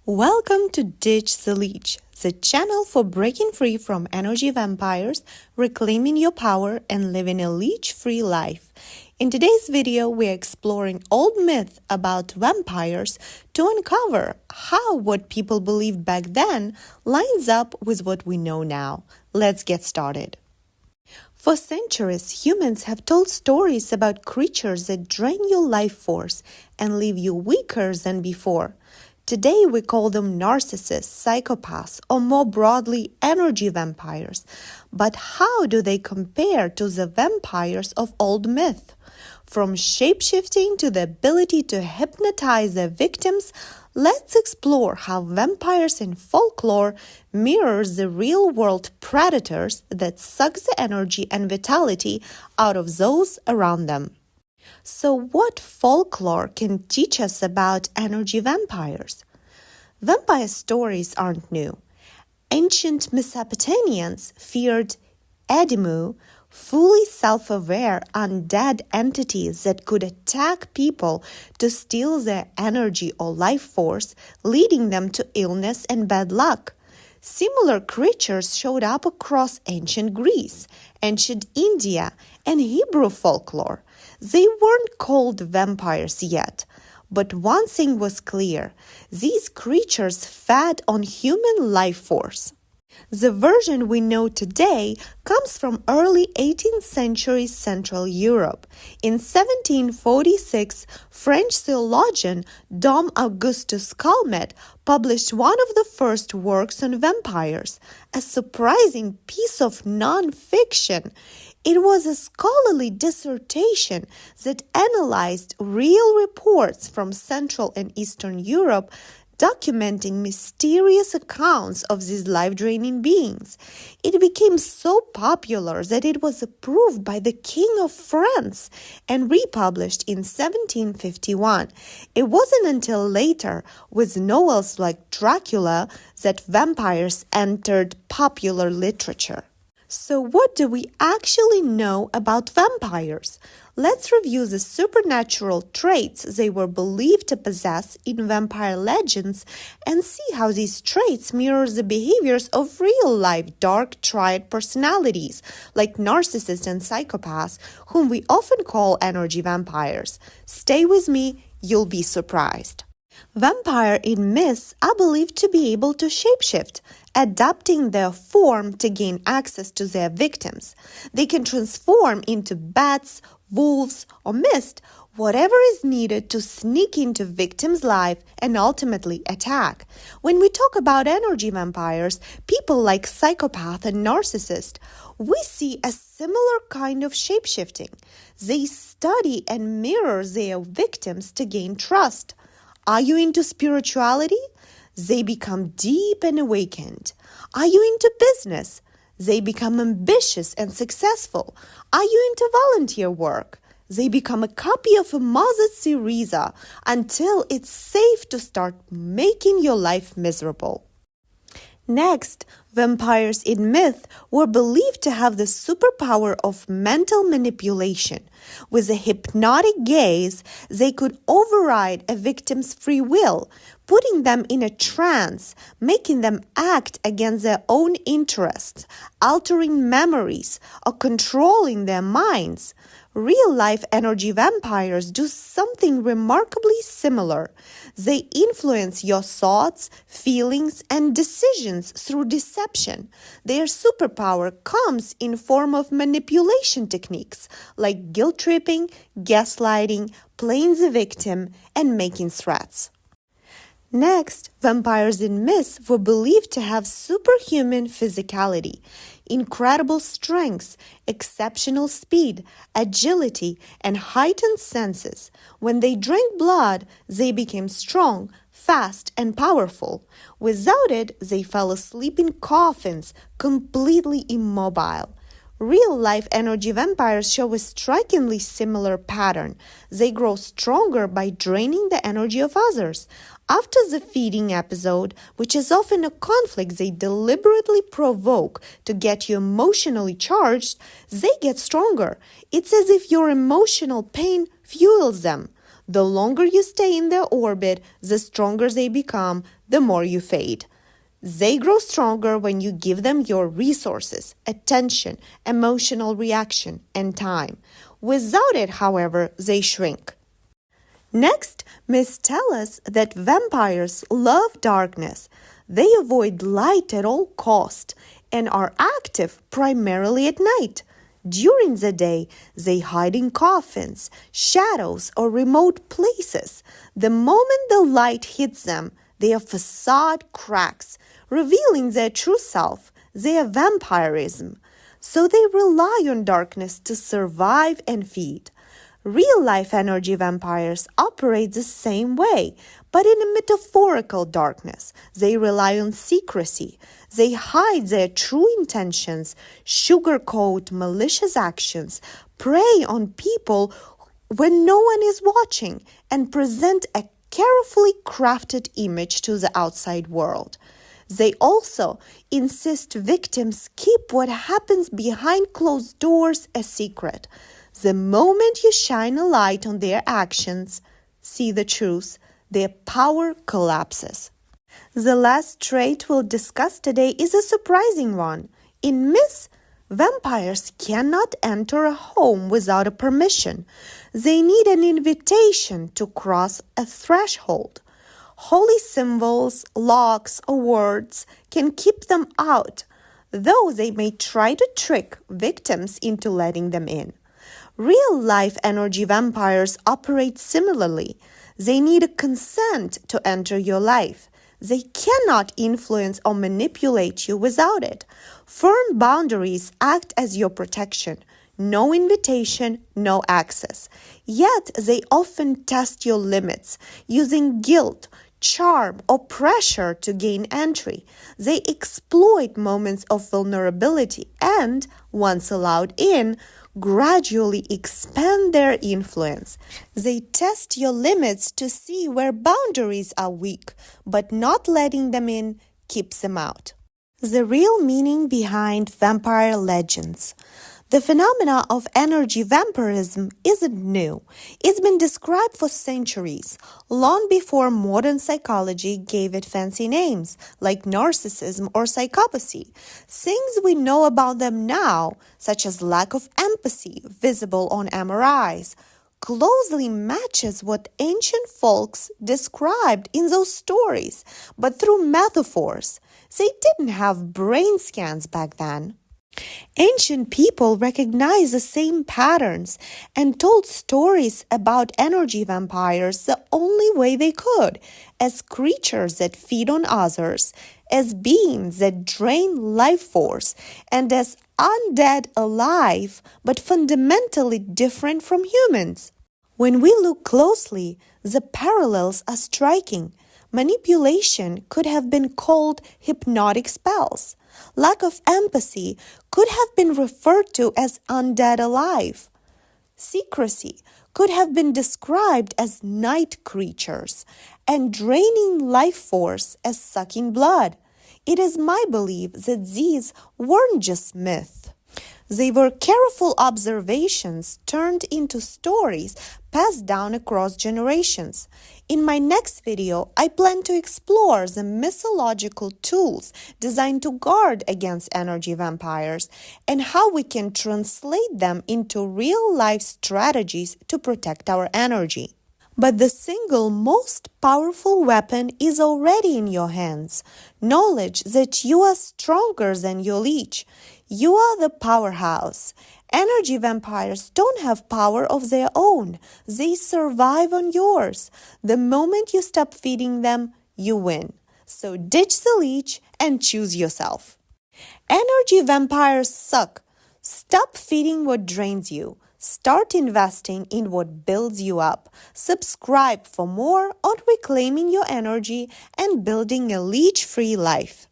Welcome to Ditch the Leech, the channel for breaking free from energy vampires, reclaiming your power, and living a leech-free life. In today's video, we're exploring old myths about vampires to uncover how what people believed back then lines up with what we know now. Let's get started. For centuries, humans have told stories about creatures that drain your life force and leave you weaker than before. Today, we call them narcissists, psychopaths, or more broadly, energy vampires. But how do they compare to the vampires of old myth? From shape-shifting to the ability to hypnotize their victims, let's explore how vampires in folklore mirror the real-world predators that suck the energy and vitality out of those around them. So what folklore can teach us about energy vampires? Vampire stories aren't new. Ancient Mesopotamians feared Edimu, fully self-aware undead entities that could attack people to steal their energy or life force, leading them to illness and bad luck. Similar creatures showed up across ancient Greece, ancient India, and Hebrew folklore. They weren't called vampires yet, but one thing was clear: these creatures fed on human life force. The version we know today comes from early 18th century Central Europe. In 1746, French theologian Dom Augustus Calmet published one of the first works on vampires, a surprising piece of non-fiction. It was a scholarly dissertation that analyzed real reports from Central and Eastern Europe documenting mysterious accounts of these life-draining beings. It became so popular that it was approved by the King of France and republished in 1751. It wasn't until later, with novels like Dracula, that vampires entered popular literature. So what do we actually know about vampires? Let's review the supernatural traits they were believed to possess in vampire legends and see how these traits mirror the behaviors of real-life dark triad personalities like narcissists and psychopaths, whom we often call energy vampires. Stay with me, you'll be surprised. Vampires in myths are believed to be able to shapeshift, adapting their form to gain access to their victims. They can transform into bats, wolves, or mist, whatever is needed to sneak into victims' life and ultimately attack. When we talk about energy vampires, people like psychopath and narcissist, we see a similar kind of shapeshifting. They study and mirror their victims to gain trust. Are you into spirituality? They become deep and awakened. Are you into business? They become ambitious and successful. Are you into volunteer work? They become a copy of a Mother Teresa until it's safe to start making your life miserable. Next, vampires in myth were believed to have the superpower of mental manipulation. With a hypnotic gaze, they could override a victim's free will, putting them in a trance, making them act against their own interests, altering memories, or controlling their minds. Real-life energy vampires do something remarkably similar. They influence your thoughts, feelings, and decisions through deception. Their superpower comes in form of manipulation techniques like guilt-tripping, gaslighting, playing the victim, and making threats. Next, vampires in myths were believed to have superhuman physicality, incredible strength, exceptional speed, agility, and heightened senses. When they drank blood, they became strong, fast, and powerful. Without it, they fell asleep in coffins, completely immobile. Real-life energy vampires show a strikingly similar pattern. They grow stronger by draining the energy of others. After the feeding episode, which is often a conflict they deliberately provoke to get you emotionally charged, they get stronger. It's as if your emotional pain fuels them. The longer you stay in their orbit, the stronger they become, the more you fade. They grow stronger when you give them your resources, attention, emotional reaction, and time. Without it, however, they shrink. Next, myths tell us that vampires love darkness. They avoid light at all cost and are active primarily at night. During the day, they hide in coffins, shadows, or remote places. The moment the light hits them, their facade cracks, revealing their true self, their vampirism. So they rely on darkness to survive and feed. Real-life energy vampires operate the same way, but in a metaphorical darkness. They rely on secrecy. They hide their true intentions, sugarcoat malicious actions, prey on people when no one is watching, and present a carefully crafted image to the outside world. They also insist victims keep what happens behind closed doors a secret. The moment you shine a light on their actions, see the truth, their power collapses. The last trait we'll discuss today is a surprising one. In myths, vampires cannot enter a home without a permission. They need an invitation to cross a threshold. Holy symbols, locks, or words can keep them out, though they may try to trick victims into letting them in. Real-life energy vampires operate similarly. They need a consent to enter your life. They cannot influence or manipulate you without it. Firm boundaries act as your protection. No invitation, no access. Yet they often test your limits, using guilt, charm, or pressure to gain entry. They exploit moments of vulnerability and, once allowed in, gradually expand their influence. They test your limits to see where boundaries are weak, but not letting them in keeps them out. The real meaning behind vampire legends. The phenomena of energy vampirism isn't new. It's been described for centuries, long before modern psychology gave it fancy names like narcissism or psychopathy. Things we know about them now, such as lack of empathy visible on MRIs, closely matches what ancient folks described in those stories, but through metaphors. They didn't have brain scans back then. Ancient people recognized the same patterns and told stories about energy vampires the only way they could, as creatures that feed on others, as beings that drain life force, and as undead alive, but fundamentally different from humans. When we look closely, the parallels are striking. Manipulation could have been called hypnotic spells. Lack of empathy could have been referred to as undead alive. Secrecy could have been described as night creatures, and draining life force as sucking blood. It is my belief that these weren't just myths. They were careful observations turned into stories passed down across generations. In my next video, I plan to explore the mythological tools designed to guard against energy vampires and how we can translate them into real-life strategies to protect our energy. But the single most powerful weapon is already in your hands. Knowledge that you are stronger than your leech. You are the powerhouse. Energy vampires don't have power of their own. They survive on yours. The moment you stop feeding them, you win. So ditch the leech and choose yourself. Energy vampires suck. Stop feeding what drains you. Start investing in what builds you up. Subscribe for more on reclaiming your energy and building a leech-free life.